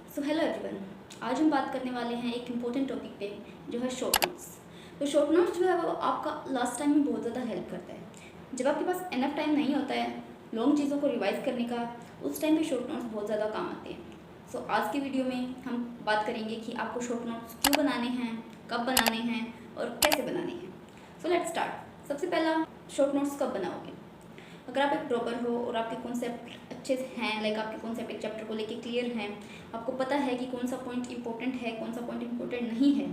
So hello everyone, आज हम बात करने वाले हैं एक इम्पोर्टेंट टॉपिक पे जो है शॉर्ट नोट्स। तो शॉर्ट नोट्स जो है वो आपका लास्ट टाइम में बहुत ज़्यादा हेल्प करता है। जब आपके पास इनफ टाइम नहीं होता है लॉन्ग चीज़ों को रिवाइज करने का, उस टाइम पे शॉर्ट नोट्स बहुत ज़्यादा काम आते हैं। सो आज की वीडियो में हम बात करेंगे कि आपको शॉर्ट नोट्स क्यों बनाने हैं, कब बनाने हैं और कैसे बनाने हैं। So let's start. सबसे पहला, शॉर्ट नोट्स कब बनाओगे? अगर आप एक ड्रॉपर हो और आपके कॉन्सेप्ट अच्छे हैं, लाइक आपके कॉन्सेप्ट एक चैप्टर को लेके क्लियर हैं, आपको पता है कि कौन सा पॉइंट इंपॉर्टेंट है, कौन सा पॉइंट इंपॉर्टेंट नहीं है,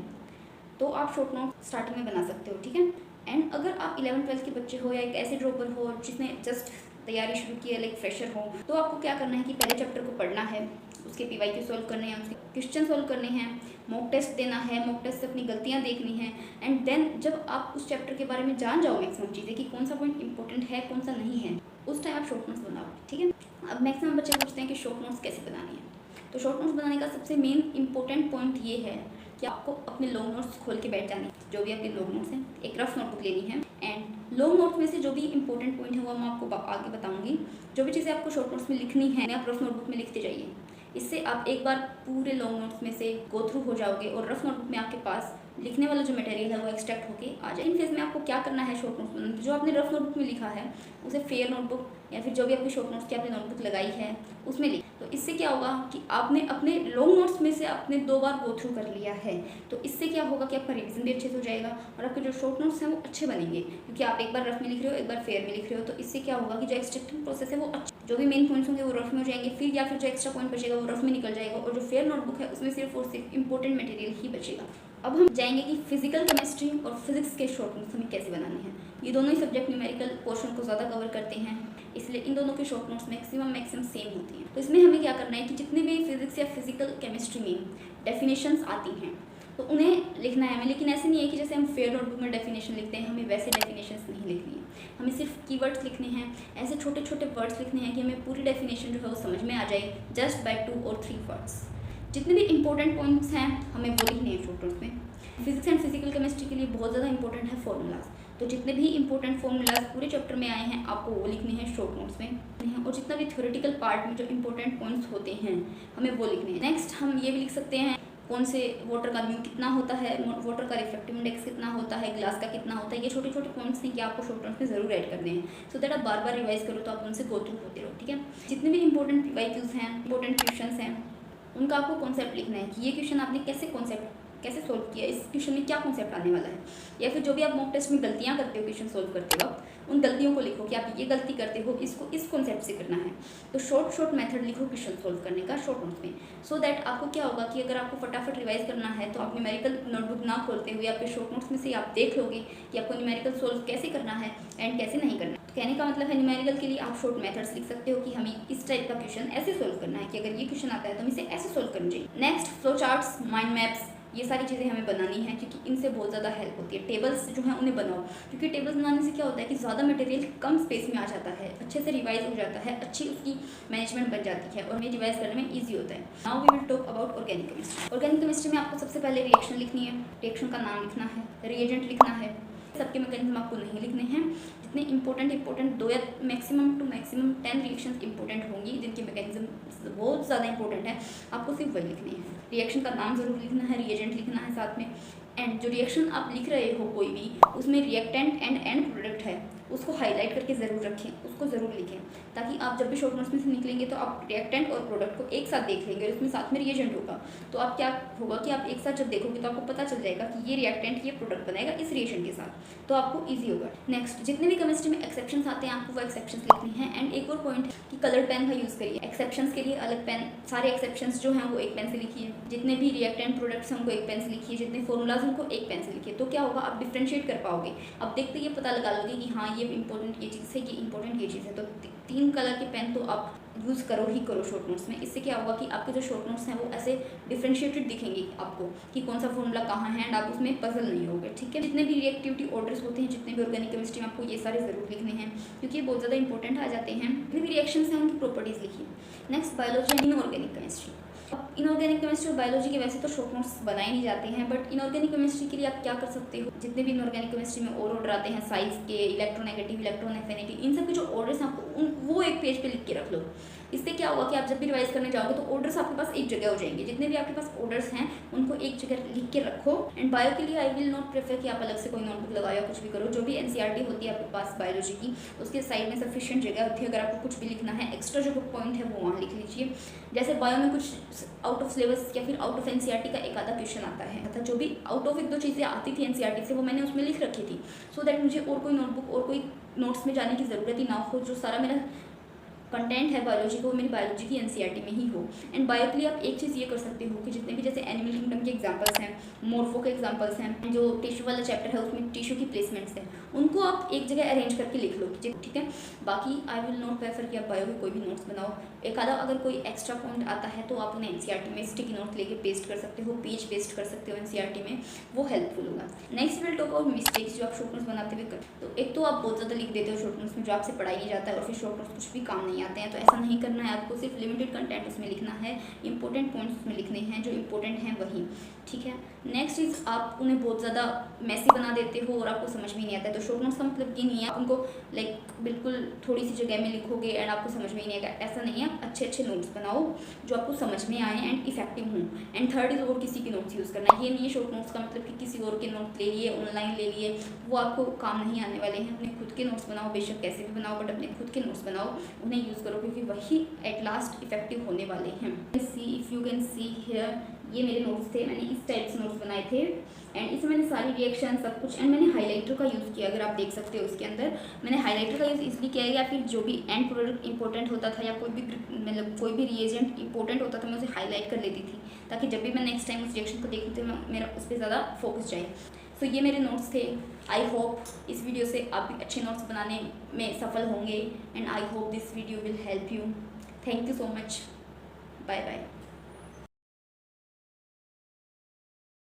तो आप शॉर्ट नोट स्टार्टिंग में बना सकते हो, ठीक है। एंड अगर आप 11th-12th के बच्चे हो या एक ऐसे ड्रॉपर हो जिसने जस्ट तैयारी शुरू की है, लाइक फ्रेशर हो, तो आपको क्या करना है कि पहले चैप्टर को पढ़ना है, उसके PYQ सॉल्व करने हैं, उसके क्वेश्चन सॉल्व करने हैं, मॉक टेस्ट देना है, मॉक टेस्ट से अपनी गलतियां देखनी है। एंड देन जब आप उस चैप्टर के बारे में जान जाओ मैक्सिमम चीज़ें कि कौन सा पॉइंट इंपॉर्टेंट है, कौन सा नहीं है, उस टाइम आप शॉर्ट नोट्स बनाओ, ठीक है। अब मैक्सिमम बच्चे पूछते हैं कि शॉर्ट नोट्स कैसे बनानी है। तो शॉर्ट नोट्स बनाने का सबसे मेन इंपॉर्टेंट पॉइंट ये है कि आपको अपने लॉन्ग नोट्स खोल के बैठ जाने, जो भी आपके लॉन्ग नोट्स हैं, एक रफ नोटबुक लेनी है एंड लॉन्ग नोट्स में से जो भी इंपॉर्टेंट पॉइंट है वो मैं आपको आगे बताऊंगी। जो भी चीज़ें आपको शॉर्ट नोट्स में लिखनी है आप रफ नोटबुक में लिखते जाइए। इससे आप एक बार पूरे लॉन्ग नोट्स में से गो थ्रू हो जाओगे और रफ नोटबुक में आपके पास लिखने वाला जो मटेरियल है वो एक्सट्रैक्ट होके आ जाए। इन फेज में आपको क्या करना है, शॉर्ट नोट्स में जो आपने रफ नोटबुक में लिखा है उसे फेयर नोटबुक या फिर जो भी आपकी शॉर्ट नोट्स की आपने नोटबुक लगाई है उसमें लिख। तो इससे क्या होगा कि आपने अपने लॉन्ग नोट्स में से आपने 2 बार गो थ्रू कर लिया है। तो इससे क्या होगा कि आपका रिविजन भी अच्छे से हो जाएगा और आपके जो शॉर्ट नोट्स हैं वो अच्छे बनेंगे, क्योंकि आप एक बार रफ में लिख रहे हो, एक बार फेयर में लिख रहे हो। तो इससे क्या होगा कि जो एक्सट्रैक्टिंग प्रोसेस है वो जो भी मेन पॉइंट्स होंगे वो रफ में हो जाएंगे, फिर या फिर जो एक्स्ट्रा पॉइंट बचेगा वो रफ में निकल जाएगा और जो फेयर नोटबुक है उसमें सिर्फ और सिर्फ इंपॉर्टेंट मटेरियल ही बचेगा। अब हम जाएंगे कि फिजिकल केमिस्ट्री और फिजिक्स के शॉर्ट नोट्स हमें कैसे बनाने हैं। ये दोनों ही सब्जेक्ट न्यूमेरिकल पोर्शन को ज़्यादा कवर करते हैं, इसलिए इन दोनों के शॉर्ट नोट्स मैक्सिमम सेम होती हैं। तो इसमें हमें क्या करना है कि जितने भी फिजिक्स या फिजिकल केमिस्ट्री में डेफिनेशंस आती हैं तो उन्हें लिखना है हमें। लेकिन ऐसे नहीं है कि जैसे हम फेयर नोटबुक में डेफिनेशन लिखते हैं, हमें वैसे डेफिनेशंस नहीं लिखनी है। हमें सिर्फ कीवर्ड्स लिखने हैं, ऐसे छोटे छोटे वर्ड्स लिखने हैं कि हमें पूरी डेफिनेशन जो है वो समझ में आ जाए जस्ट बाय 2 और 3 वर्ड्स। जितने भी इंपॉर्टेंट पॉइंट्स हैं हमें वो लिखने हैं शॉर्ट नोट्स में। फिजिक्स एंड फिजिकल केमिस्ट्री के लिए बहुत ज़्यादा इंपॉर्टेंट है फॉर्मूलाज, तो जितने भी इंपॉर्टेंट फॉर्मूलाज पूरे चैप्टर में आए हैं आपको वो लिखने हैं शॉर्ट नोट्स में। और जितना भी थ्योरेटिकल पार्ट में जो इंपॉर्टेंट पॉइंट्स होते हैं हमें वो लिखने हैं। नेक्स्ट हम ये भी लिख सकते हैं कौन से वाटर का म्यू कितना होता है, वाटर का रिफ्लेक्टिव इंडेक्स कितना होता है, ग्लास का कितना होता है। ये छोटे छोटे पॉइंट्स हैं कि आपको शॉर्ट नोट्स में जरूर ऐड करने हैं, सो दैट आप बार बार रिवाइज करो तो आप उनसे गो थ्रू होते रहो, ठीक है। जितने भी इंपॉर्टेंट PYQs हैं, इंपॉर्टेंट क्वेश्चन हैं, उनका आपको कॉन्सेप्ट लिखना है कि ये क्वेश्चन आपने कैसे सोल्व किया, इस क्वेश्चन में क्या कॉन्सेप्ट आने वाला है। या फिर जो भी आप मॉक टेस्ट में गलतियां करते हो क्वेश्चन सोल्व करते वक्त, उन गलतियों को लिखो कि आप ये गलती करते हो, इसको इस कॉन्सेप्ट से करना है। तो शॉर्ट मेथड लिखो क्वेश्चन सोल्व करने का शॉर्ट नोट्स में, सो दैट आपको क्या होगा कि अगर आपको फटाफट रिवाइज करना है तो आप न्यूमेरिकल नोटबुक ना खोलते हुए आपके शॉर्ट नोट्स में से आप देख लोगे कि आपको न्यूमेरिकल सोल्व कैसे करना है एंड कैसे नहीं करना है। तो कहने का मतलब है न्यूमेरिकल के लिए आप शॉर्ट मेथड्स लिख सकते हो कि हमें इस टाइप का क्वेश्चन ऐसे सोल्व करना है, कि अगर ये क्वेश्चन आता है तो हम इसे ऐसे सोल्व करना चाहिए। Next, flow charts, mind maps, ये सारी चीज़ें हमें बनानी है क्योंकि इनसे बहुत ज़्यादा हेल्प होती है। टेबल्स जो हैं उन्हें बनाओ, क्योंकि टेबल्स बनाने से क्या होता है कि ज़्यादा मटेरियल कम स्पेस में आ जाता है, अच्छे से रिवाइज हो जाता है, अच्छी उसकी मैनेजमेंट बन जाती है और हमें रिवाइज करने में ईजी होता है। Now we will talk about organic chemistry. Organic chemistry में आपको सबसे पहले रिएक्शन लिखनी है, रिएक्शन का नाम लिखना है, रिएजेंट लिखना है। सबके मैकेनिज्म आपको नहीं लिखने हैं। जितने इंपॉर्टेंट 2 या मैक्सिमम 10 रिएक्शंस इंपॉर्टेंट होंगी जिनके मैकेनिज्म बहुत ज़्यादा इंपॉर्टेंट है, आपको सिर्फ वही लिखनी है। रिएक्शन का नाम ज़रूर लिखना है, रिएजेंट लिखना है साथ में। एंड जो रिएक्शन आप लिख रहे हो कोई भी, उसमें रिएक्टेंट एंड एंड प्रोडक्ट है उसको हाईलाइट करके ज़रूर रखें, उसको ज़रूर लिखें, ताकि आप जब भी शॉर्ट नोट्स में से निकलेंगे तो आप रिएक्टेंट और प्रोडक्ट को एक साथ देख लेंगे और इसमें साथ में रिएजेंट होगा। तो आप क्या होगा कि आप एक साथ जब देखोगे तो आपको पता चल जाएगा कि ये रिएक्टेंट ये प्रोडक्ट बनाएगा इस रिएक्शन के साथ, तो आपको ईजी होगा। नेक्स्ट, जितने भी केमिस्ट्री में एक्सेप्शंस आते हैं आपको वो एक्सेप्शंस लिखनी है। एंड एक और पॉइंट कि कलर्ड पेन का यूज़ करिए। एक्सेप्शंस के लिए अलग पेन, सारे एक्सेप्शंस जो हैं वो एक पेन से लिखिए, जितने भी रिएक्टेंट प्रोडक्ट्स हैं उनको एक पेन से लिखिए, जितने फॉर्मूलाज उनको एक पेन से लिखिए। तो क्या होगा, आप डिफ्रेंशिएट कर पाओगे। अब देखते ये पता लगा लोगे कि हाँ ये इंपॉर्टेंट ये चीज़ है, ये इंपॉर्टेंट ये चीज़ है। तो 3 कलर के पेन तो आप यूज़ करो ही करो शॉर्ट नोट्स में। इससे क्या होगा कि आपके जो शॉर्ट नोट्स हैं वो ऐसे डिफरेंशिएटेड दिखेंगे आपको कि कौन सा फॉर्मूला कहाँ है, एंड आप उसमें पजल नहीं होगे, ठीक है। जितने भी रिएक्टिविटी ऑर्डर्स होते हैं, जितने भी ऑर्गेनिक केमिस्ट्री में, आपको ये सारे ज़रूर लिखने हैं क्योंकि ये बहुत ज़्यादा इंपॉर्टेंट आ जाते हैं। जितने भी रिएक्शंस हैं उनकी प्रॉपर्टीज़ लिखिए। Next, biology and inorganic chemistry. अब इनऑर्गेनिक केमिस्ट्री और बायोलॉजी के वैसे तो शॉर्ट नोट्स बनाए नहीं जाते हैं, बट इनऑर्गेनिक केमिस्ट्री के लिए आप क्या कर सकते हो, जितने भी इनऑर्गेनिक केमिस्ट्री में और ऑर्डर आते हैं, साइज के, इलेक्ट्रोनेगेटिव, इलेक्ट्रॉन एफिनिटी, इन सब के जो ऑर्डर्स हैं आपको वो एक पेज पे लिख के रख लो। इससे क्या होगा कि आप जब भी रिवाइज करने जाओगे तो ऑर्डर्स आपके पास एक जगह हो जाएंगे। जितने भी आपके पास ऑर्डर्स हैं उनको एक जगह लिख के रखो। एंड बायो के लिए आई विल नॉट प्रेफर कि आप अलग से कोई नोटबुक लगाओ या कुछ भी करो। जो भी एनसीईआरटी होती है आपके पास बायोलॉजी की, उसके साइड में सफिशिएंट जगह होती है। अगर आपको कुछ भी लिखना है एक्स्ट्रा जो पॉइंट है वो वहाँ लिख लीजिए। जैसे बायो में कुछ आउट ऑफ सिलेबस या फिर आउट ऑफ एनसीईआरटी का एक आधा क्वेश्चन आता है, जो भी आउट ऑफ 1-2 चीज़ें आती थी एनसीईआरटी से वो मैंने उसमें लिख रखी थी, सो दैट मुझे और कोई नोटबुक और कोई नोट्स में जाने की ज़रूरत ही ना हो। जो सारा मेरा कंटेंट है बायोलॉजी को, वो मेरी बायोलॉजी की एनसीईआरटी में ही हो। एंड बायो के लिए आप एक चीज़ ये कर सकते हो कि जितने भी जैसे एनिमल किंगडम के एग्जांपल्स हैं, मोर्फो के एग्जांपल्स हैं, जो टिश्यू वाला चैप्टर है उसमें टिश्यू की प्लेसमेंट्स हैं, उनको आप एक जगह अरेंज करके लिख लो, ठीक है। बाकी आई विल नॉट प्रेफर कि आप बायो के कोई भी नोट्स बनाओ। एक आधा अगर कोई एक्स्ट्रा पॉइंट आता है तो आप उन्हें एनसीईआरटी में स्टिकी नोट लेके पेस्ट कर सकते हो, पेज पेस्ट कर सकते हो एनसीईआरटी में, वो हेल्पफुल होगा। Next will talk about mistakes जो आप शॉर्ट नोट्स बनाते हुए कर। तो एक तो आप बहुत ज़्यादा लिख देते हो शॉर्ट नोट्स में जो आपसे पढ़ाई नहीं जाता है, और फिर शॉर्ट नोट्स कुछ भी काम नहीं आते हैं। तो ऐसा नहीं करना है, आपको सिर्फ लिमिटेड कंटेंट उसमें लिखना है, इंपॉर्टेंट पॉइंट्स उसमें लिखने हैं, जो इंपॉर्टेंट हैं वही, ठीक है। नेक्स्ट चीज़, आप उन्हें बहुत ज़्यादा मैसी बना देते हो और आपको समझ में नहीं आता है। तो शॉर्ट नोट्स का मतलब ये नहीं है आप उनको बिल्कुल थोड़ी सी जगह में लिखोगे एंड आपको समझ में ही नहीं आएगा, ऐसा नहीं है। अच्छे अच्छे नोट्स बनाओ जो आपको समझ में आए एंड इफेक्टिव हों। एंड थर्ड इज और किसी के नोट्स यूज़ करना है। ये नहीं है शॉर्ट नोट्स का मतलब कि किसी और के नोट्स ले लिए, ऑनलाइन ले लिए, वो आपको काम नहीं आने वाले हैं। अपने खुद के नोट्स बनाओ, बेशक कैसे भी बनाओ, बट अपने खुद के नोट्स बनाओ, उन्हें यूज़ करो, क्योंकि वही एट लास्ट इफेक्टिव होने वाले हैं। If you can see here, ये मेरे नोट्स थे, मैंने इस टाइप से नोट्स बनाए थे एंड इसमें मैंने सारी रिएक्शन सब कुछ, एंड मैंने हाइलाइटर का यूज़ किया। अगर आप देख सकते हो इसके अंदर मैंने हाइलाइटर का यूज़ इसलिए किया है, या फिर जो भी एंड प्रोडक्ट इंपॉर्टेंट होता था या कोई भी मतलब कोई भी रिएजेंट इंपॉर्टेंट होता था मैं उसे हाईलाइट कर लेती थी, ताकि जब भी मैं नेक्स्ट टाइम उस रिएक्शन को देखूँ तो मेरा उस पर ज़्यादा फोकस जाए। सो ये मेरे नोट्स थे। आई होप इस वीडियो से आप भी अच्छे नोट्स बनाने में सफल होंगे and I hope this video will help you. Thank you so much. Bye bye.